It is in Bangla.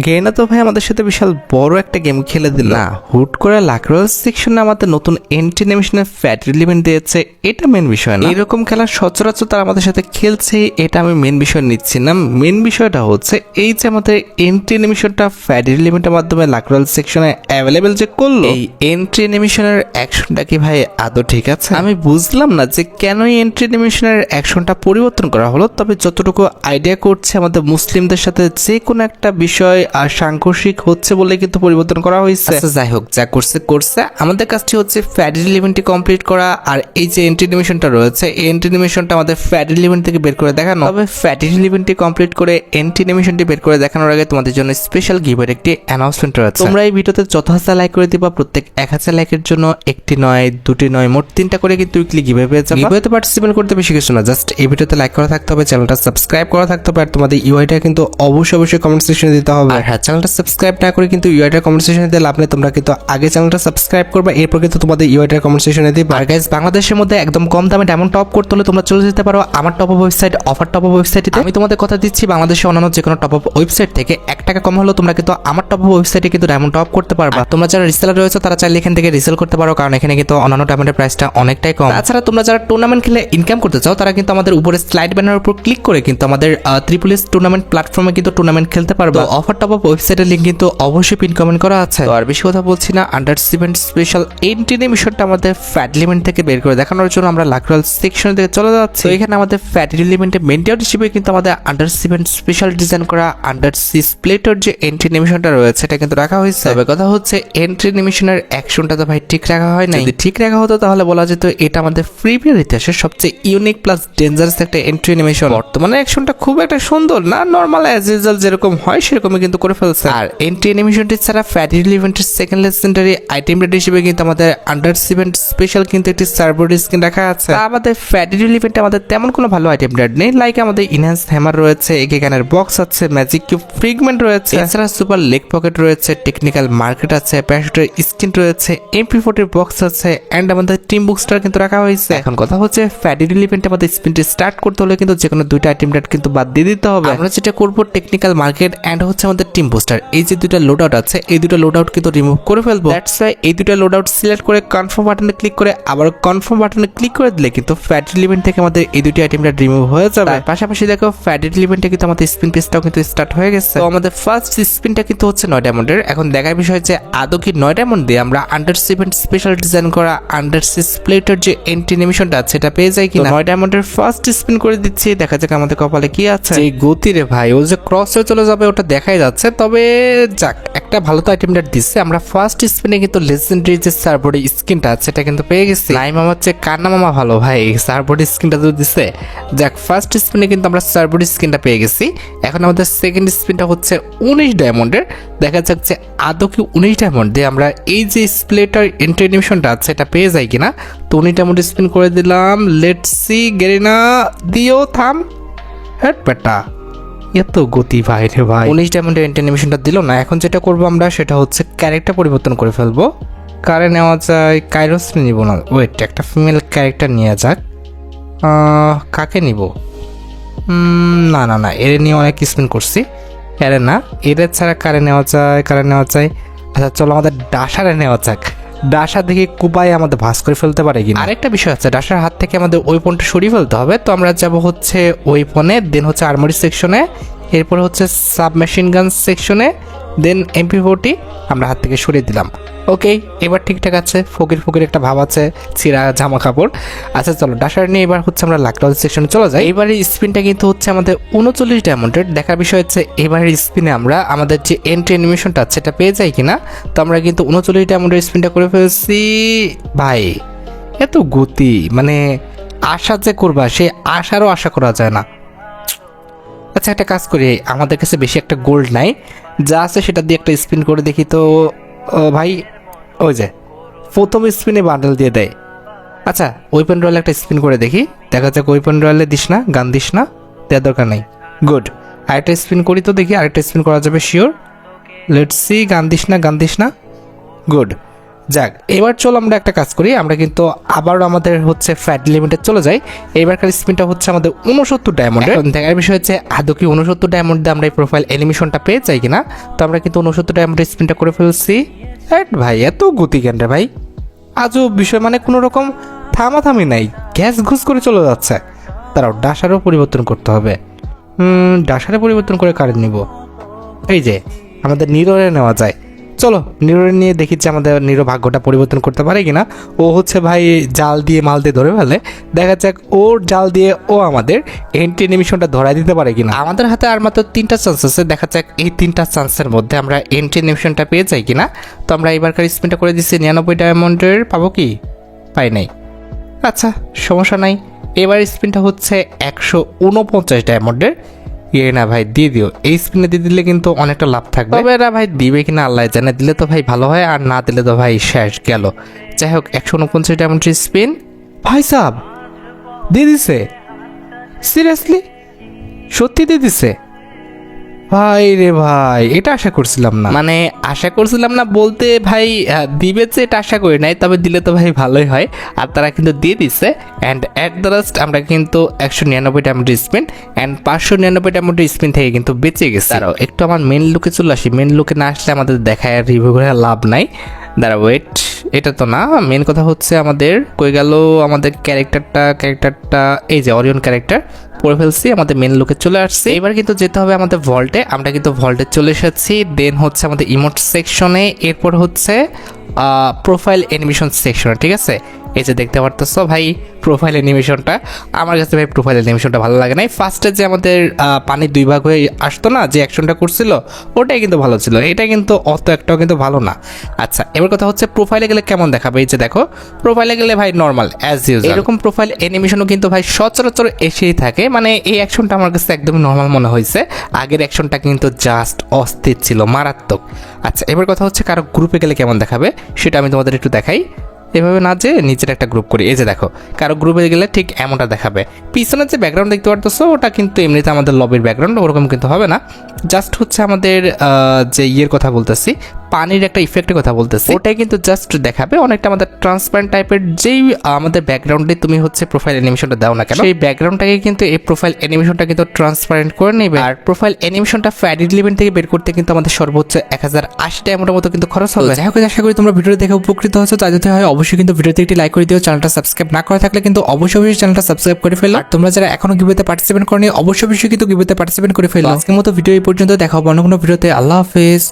গেরিনা তো ভাই আমাদের সাথে বিশাল বড় একটা গেম খেলে দিল না, হুট করে লাকরোল সেকশনে আমাদের নতুন এন্ট্রি নেমেশনের ফ্যাট রিলিমেন্ট দিয়েছে, এটা মেন বিষয় না। এরকম খেলা সচরাচর তারা আমাদের সাথে খেলছে, এটা আমি মেন বিষয় নিচ্ছি না। মেন বিষয়টা হচ্ছে এই যে আমাদের এন্ট্রি নেমেশনটা ফ্যাট রিলিমেন্টের মাধ্যমে লাকরোল সেকশনে অ্যাভেলেবেল যে করলো, এই এন্ট্রি নেমেশনের অ্যাকশনটা কি ভাই আদৌ ঠিক আছে? আমি বুঝলাম না যে কেন এই এন্ট্রি নেমেশনের অ্যাকশনটা পরিবর্তন করা হলো। তবে যতটুকু আইডিয়া করছে আমাদের মুসলিমদের সাথে যে কোনো একটা বিষয় আর সাংঘর্ষিক হচ্ছে বলে কিন্তু পরিবর্তন করা হয়েছে। আচ্ছা যাই হোক, যা করছে করছে, আমাদের কাজটি হচ্ছে ফ্যাট রিলিমেন্টটি কমপ্লিট করা। আর এই যে এন্ট্রি নিমেশনটা রয়েছে, এই এন্ট্রি নিমেশনটা আমাদের ফ্যাট রিলিমেন্ট থেকে বের করে দেখানো। তবে ফ্যাট রিলিমেন্টটি কমপ্লিট করে এন্ট্রি নিমেশনটি বের করে দেখানোর আগে তোমাদের জন্য স্পেশাল গিভের একটি অ্যানাউন্সমেন্ট রয়েছে। তোমরা এই ভিডিওতে যত হাজার লাইক করে দিবা, প্রত্যেক 1000 লাইকের জন্য একটি নয়, দুটি নয়, মোট 3টা করে কিন্তু উইকলি গিভে পেয়ে যাবে। গিভেতে পার্টিসিপেট করতে বেশি কিছু না, জাস্ট এই ভিডিওতে লাইক করা থাকতে হবে, চ্যানেলটা সাবস্ক্রাইব করা থাকতে হবে, আর তোমাদের ইউআইটা কিন্তু অবশ্যই কমেন্ট সেকশনে দিতে হবে। আর হ্যাঁ, চ্যানেলটা সাবস্ক্রাইব না করে কিন্তু ইউআইটার কমেন্ট সেকশনে দিতে লাভ নেই। তোমরা কিন্তু আগে চ্যানেলটা সাবস্ক্রাইব করবে, এরপর কিন্তু তোমাদের ইউআইটার কমেন্ট সেকশনে দিবে। আর গাইস, বাংলাদেশের মধ্যে একদম কম দামে ডায়মন্ড টপ করতে হলে তোমরা চলে যেতে পারো আমার top up website offer top up ওয়েবসাইটে। আমি তোমাদের কথা দিচ্ছি, বাংলাদেশে অন্যান্য যে কোনো টপ আপ ওয়েবসাইট থেকে 1 টাকা কম হলেও তোমরা কিন্তু আমার টপ আপ ওয়েবসাইটে কিন্তু ডায়মন্ড টপ করতে পারবা। তোমরা যারা রিসেলার রয়েছে তারা চাইলে এখান থেকে রিসেল করতে পারো, কারণ এখানে কিন্তু অন্যান্য ডায়মন্ডের প্রাইসটা অনেকটাই কম। তাছাড়া তোমরা যারা টুর্নামেন্ট খেলে ইনকাম করতে চাও তারা কিন্তু আমাদের উপরে স্লাইড ব্যানারের উপর ক্লিক করে কিন্তু আমাদের ট্রিপল এস টুর্নামেন্ট প্ল্যাটফর্মে কিন্তু টুর্নামেন্ট খেলতে পারবা। অফার টপ আপ ওয়েবসাইটের লিংক কিন্তু অবশ্যই পিন কমেন্ট করা আছে। তো আর বেশি কথা বলছি না, আন্ডার 7 স্পেশাল এন্ট্রি নিমেশনটা আমাদের ফ্যাট এলিমেন্ট থেকে বের করে দেখানোর জন্য আমরা লাকরোল সেকশন থেকে চলে যাচ্ছি। তো এখানে আমাদের ফ্যাট এলিমেন্টের মেইনটেইন হিসেবে কিন্তু আমাদের আন্ডার 7 স্পেশাল ডিজাইন করা আন্ডার 6 প্লেটের যে এন্ট্রি নিমেশনটা রয়েছে এটা কিন্তু রাখা হয়েছে। তবে কথা হচ্ছে এন্ট্রি নিমেশনের অ্যাকশনটা তো ভাই ঠিক রাখা হয় না। যদি ঠিক রাখা হতো তাহলে বলা যেত এটা আমাদের ফ্রি ফায়ার ইতিহাসের সবচেয়ে ইউনিক প্লাস ডেঞ্জারাস একটা এন্ট্রি নিমেশন। বর্তমানে অ্যাকশনটা খুব একটা সুন্দর না, নর্মাল অ্যাজ ইউজুয়াল যেরকম হয় সেরকমই কিন্তু করে ফেলছে। আর এন্ট্রি নিমেশনটি ছাড়া ফ্যাট এলিমেন্টের সেকেন্ড লেজেন্ডারি আইটেম রেট হিসেবে কিন্তু আমাদের আন্ডার 7 স্পেশাল কিন্তু একটি সার্ভার স্কিন রাখা আছে। আমাদের ফ্যাট এলিমেন্টে আমাদের তেমন কোনো ভালো আইটেম রেট নেই, লাইক আমাদের ইনহ্যান্স হ্যামার রয়েছে, একে গানের বক্স আছে, ম্যাজিক কিউব ফ্রিগমেন্ট রয়েছে, এছাড়া সুপার লেগ পকেট রয়েছে, টেকনিক্যাল মার্কেট আছে, প্যারাশুটের স্কিন রয়েছে, MP40 বক্স আছে, এন্ড আমাদের টিম বুস্টার কিন্তু রাখা হয়েছে। এখন কথা হচ্ছে ফ্যাট এলিমেন্টে আমাদের স্পিনটি স্টার্ট করতে হলে কিন্তু যে কোনো 2টা আইটেম রেট কিন্তু বাদ দিয়ে দিতে হবে। আমরা যেটা করবো টেকনিক্যাল মার্কেট এন্ড হচ্ছে আমাদের টিম বুস্টার, এই যে 2টা লোড আউট আছে এই 2টা লোড আউট কিন্তু রিমুভ করে ফেলবো। দ্যাটস ওয়াই এই 2টা লোড আউট সিলেক্ট করে কনফার্ম বাটনে ক্লিক করে আবার কনফার্ম বাটনে ক্লিক করে দিলে কিন্তু ফ্যাট এলিমেন্ট থেকে আমাদের এই 2টি আইটেমটা রিমুভ হয়ে যাবে। পাশাপাশি দেখো ফ্যাট এলিমেন্টে কিন্তু আমাদের স্পিন পেজটাও কিন্তু স্টার্ট হয়ে গেছে। তো আমাদের ফার্স্ট স্পিনটা কিন্তু হচ্ছে 9 ডায়মন্ডের। এখন দেখার বিষয় যে আদৌ কি 9 ডায়মন্ড দিয়ে আমরা আন্ডার 7 স্পেশাল ডিজাইন করা আন্ডার 6 প্লেটের যে এন্ট্রি নিমেশনটা আছে এটা পেয়ে যায় কিনা। 9 ডায়মন্ডের ফার্স্ট স্পিন করে দিচ্ছি, দেখা যাক আমাদের কপালে কি আছে। এই গতি রে ভাই, ও যে ক্রসে চলে যাবে ওটা দেখাই যাচ্ছে। তবে যাক, একটা ভালো তো আইটেম রেট দিচ্ছে। আমরা ফার্স্ট স্পিনে কিন্তু লেজেন্ডারি যে সার্বডি স্কিনটা আছে এটা কিন্তু পেয়ে গেছি। নাই মামা হচ্ছে কান্না মামা ভালো ভাই, সার্বডি স্কিনটা তো দিচ্ছে। যাক, ফার্স্ট স্পিনে কিন্তু আমরা সার্বডি স্কিনটা পেয়ে গেছি। এখন আমাদের সেকেন্ড স্পিনটা হচ্ছে 19 ডায়মন্ডের। দেখা যাক যে আদৌ কি 19 ডায়মন্ড দিয়ে আমরা এই যে স্প্লেটার এন্ট্রি নিমেশনটা আছে এটা পেয়ে যাই কিনা। তো 19 ডায়মন্ড স্পিন করে দিলাম, লেটস সি। গেরিনা দিও, থাম, হ্যাট বেটা, এত গতি ভাই রে ভাই। 19 ডায়মন্ডের এন্ট্রি নিমেশনটা দিল না। এখন যেটা করবো আমরা সেটা হচ্ছে ক্যারেক্টার পরিবর্তন করে ফেলবো। কারে নেওয়া যায়? কাইরোস নিব না, ওয়েট, একটা ফিমেল ক্যারেক্টার নিয়ে যাক। কাকে নিব? না না না, এর নিয়ে অনেক স্পিন করছি। এর না, এর ছাড়া কারে নেওয়া যায়? কারে নেওয়া যায়? আচ্ছা চলো আমাদের ডাসারে নেওয়া যাক। ডাসা দেখি কুপায় আমাদের ভাস করে ফেলতে পারে কিনা। আরেকটা বিষয় আছে, ডাসার হাত থেকে আমাদের ওয়েপনটা সরিয়ে ফেলতে হবে। তো আমরা যাব হচ্ছে ওয়েপনে, দেন হচ্ছে আর্মারি সেকশনে, এরপরে হচ্ছে সাবমেশিন গান সেকশনে, দেন MP40 আমরা হাত থেকে সরিয়ে দিলাম। ওকে, এবার ঠিকঠাক আছে। ফকির ফকির একটা ভাব আছে, ছিঁড়া জামা কাপড়। আচ্ছা চলো ডাসার নিয়ে এবার হচ্ছে আমরা লাকডাউন সেকশনে চলে যাই। এবারের স্পিনটা কিন্তু হচ্ছে আমাদের 39 ডায়মন্ডের। দেখার বিষয় হচ্ছে এবারের স্পিনে আমরা আমাদের যে এন্ট্রি অ্যানিমেশনটা আছে সেটা পেয়ে যাই কিনা। তো আমরা কিন্তু 39 ডায়মন্ডের স্পিনটা করে ফেলছি। ভাই এত গতি, মানে আশা যে করবা সে আশারও আশা করা যায় না। আচ্ছা একটা কাজ করি, আমাদের কাছে বেশি একটা গোল্ড নাই, যা আছে সেটা দিয়ে একটা স্পিন করে দেখি। তো ভাই ওই যে প্রথম স্পিনে বান্ডেল দিয়ে দেয়। আচ্ছা ওয়েপন রয়্যালে একটা স্পিন করে দেখি, দেখা যাক ওয়েপন রয়্যালে দিস না, গান দিস না, দেওয়ার দরকার নেই। গুড, আরেকটা স্পিন করি তো দেখি, আরেকটা স্পিন করা যাবে শিওর। লেটস সি, গান দিস না, গান দিস না। গুড, যাক, এবার চলো আমরা একটা কাজ করি, আমরা কিন্তু আবারও আমাদের হচ্ছে ফ্যাট লিমিটে চলে যাই। এবারকার স্পিনটা হচ্ছে আমাদের 69 ডায়মন্ডের। দেখার বিষয় হচ্ছে আদৌ কি 69 ডায়মন্ড দিয়ে আমরা এই প্রোফাইল অ্যানিমেশনটা পেয়ে যাই কিনা। তো আমরা কিন্তু 69 ডায়মন্ডের স্পিনটা করে ফেলছি। ভাই এত গতি কেন রে ভাই, আজও বিষয় মানে কোনো রকম থামাথামি নাই, গ্যাস ঘুষ করে চলে যাচ্ছে। তারাও ডাসারও পরিবর্তন করতে হবে। ডাসারে পরিবর্তন করে কারেন্ট নিব। এই যে আমাদের নিরোরে নেওয়া যায়, চলো নিরোরে নিয়ে দেখি যে আমাদের নিরো ভাগ্যটা পরিবর্তন করতে পারে কিনা। ও হচ্ছে ভাই জাল দিয়ে মাল দিয়ে ধরে ফেলে, দেখা যাক ওর জাল দিয়ে ও আমাদের এন্ট্রি অ্যানিমেশনটা ধরাই দিতে পারে কিনা। আমাদের হাতে আর মাত্র 3টা চান্স আছে, দেখা যাক এই 3টা চান্সের মধ্যে আমরা এন্ট্রি অ্যানিমেশনটা পেয়ে যাই কিনা। তো আমরা এবারকার স্পিনটা করে দিচ্ছি 99 ডায়মন্ডের, পাবো কি? পাই নাই। আচ্ছা সমস্যা নাই, এবার স্পিনটা হচ্ছে 149 ডায়মন্ডের। না ভাই দিয়ে দিও, এই স্পিনে দিয়ে দিলে কিন্তু অনেকটা লাভ থাকবে। তবে এরা ভাই দিবে কিনা আল্লাহ জানে, দিলে তো ভাই ভালো হয়, আর না দিলে তো ভাই শেষ গেল। যাই হোক 149 ডায়মন্ডের স্পিন ভাই সাব দিয়ে দিছে, সিরিয়াসলি সত্যি দিয়ে দিছে ভাই রে ভাই, এটা আশা করছিলাম না। মানে আশা করছিলাম না বলতে ভাই দিবে যে এটা আশা করি নাই, তবে দিলে তো ভাই ভালোই হয়। আর তারা কিন্তু দিয়ে দিচ্ছে। অ্যান্ড অ্যাট দ্য লাস্ট আমরা কিন্তু 199 ডায়মন্ডের স্পিন অ্যান্ড 599 ডায়মন্ডের স্পিন থেকে কিন্তু বেঁচে গেছি। দাঁড়াও একটু আমার মেন লুকে চলে আসি, মেন লুকে না আসলে আমাদের দেখায় আর রিভিউ করে লাভ নাই। দাঁড়াও ওয়েট, এটা তো না মেন কথা, হচ্ছে আমাদের কই গেল আমাদের ক্যারেক্টারটা এই যে অরিয়ন ক্যারেক্টার পড়ে ফেলছি, আমাদের মেন লুকে চলে আসছে। এবার কিন্তু যেতে হবে আমাদের ভল্টে, আমরা কিন্তু ভল্টে চলে এসেছি। দেন হচ্ছে আমাদের ইমোট সেকশনে, এরপর হচ্ছে প্রোফাইল অ্যানিমেশন সেকশনে, ঠিক আছে। এই যে দেখতে পারতেছো ভাই প্রোফাইল অ্যানিমেশনটা, আমার কাছে ভাই প্রোফাইল অ্যানিমেশনটা ভালো লাগে নাই। ফার্স্টে যে আমাদের পানির 2 ভাগ হয়ে আসতো না, যে অ্যাকশনটা করছিল ওটাই কিন্তু ভালো ছিল, এটা কিন্তু অত একটাও কিন্তু ভালো না। আচ্ছা এবার কথা হচ্ছে প্রোফাইলে গেলে কেমন দেখাবে। এই যে দেখো প্রোফাইলে গেলে ভাই নর্মাল অ্যাজ ইউজুয়াল, এরকম প্রোফাইল অ্যানিমেশনও কিন্তু ভাই সচরাচর এসেই থাকে। মানে এই অ্যাকশনটা আমার কাছে একদমই নর্মাল মনে হয়েছে, আগের অ্যাকশনটা কিন্তু জাস্ট অস্থির ছিল, মারাত্মক। আচ্ছা এবার কথা হচ্ছে কারো গ্রুপে গেলে কেমন দেখাবে সেটা আমি তোমাদের একটু দেখাই। এভাবে না যে নিচের একটা গ্রুপ করি, এই যে দেখো কারো গ্রুপে গেলে ঠিক এমনটা দেখাবে। পিছনের যে ব্যাকগ্রাউন্ড দেখতে পারতেছো ওটা কিন্তু এমনিতে আমাদের লবির ব্যাকগ্রাউন্ড, ওরকম কিন্তু হবে না। জাস্ট হচ্ছে আমাদের যে ইয়ের কথা বলতেছি, পানির একটা ইফেক্টের কথা বলতেছি, ওটাই কিন্তু জাস্ট দেখাবে অনেকটা আমাদের ট্রান্সপারেন্ট টাইপের। যেই আমাদের ব্যাকগ্রাউন্ডে তুমি হচ্ছে প্রোফাইল অ্যানিমেশনটা দাও না কেন, সেই ব্যাকগ্রাউন্ডটাকে কিন্তু এই প্রোফাইল অ্যানিমেশনটা কিন্তু ট্রান্সপারেন্ট করে নেবে। আর প্রোফাইল অ্যানিমেশনটা ফ্যাডিড লিমিট থেকে বের করতে কিন্তু আমাদের সর্বোচ্চ 1080 ডায়মন্ডের মতো কিন্তু খরচ হবে। যাই হোক আশা করি তোমরা ভিডিও দেখে উপকৃত হয়েছো, তাই যদি হয় অবশ্যই কিন্তু ভিডিওতে একটি লাইক করে দিও। চ্যানেলটা সাবস্ক্রাইব না করা থাকলে কিন্তু অবশ্যই চ্যানেলটা সাবস্ক্রাইব করে ফেলো। আর তোমরা যারা এখনো গিভওয়েতে পার্টিসিপেট করনি অবশ্যই কিন্তু গিভওয়েতে পার্টিসিপেট করে ফেলো। আজকের মতো ভিডিও এই পর্যন্ত, দেখা হবে অন্য কোনো ভিডিওতে। আল্লাহ হাফেজ।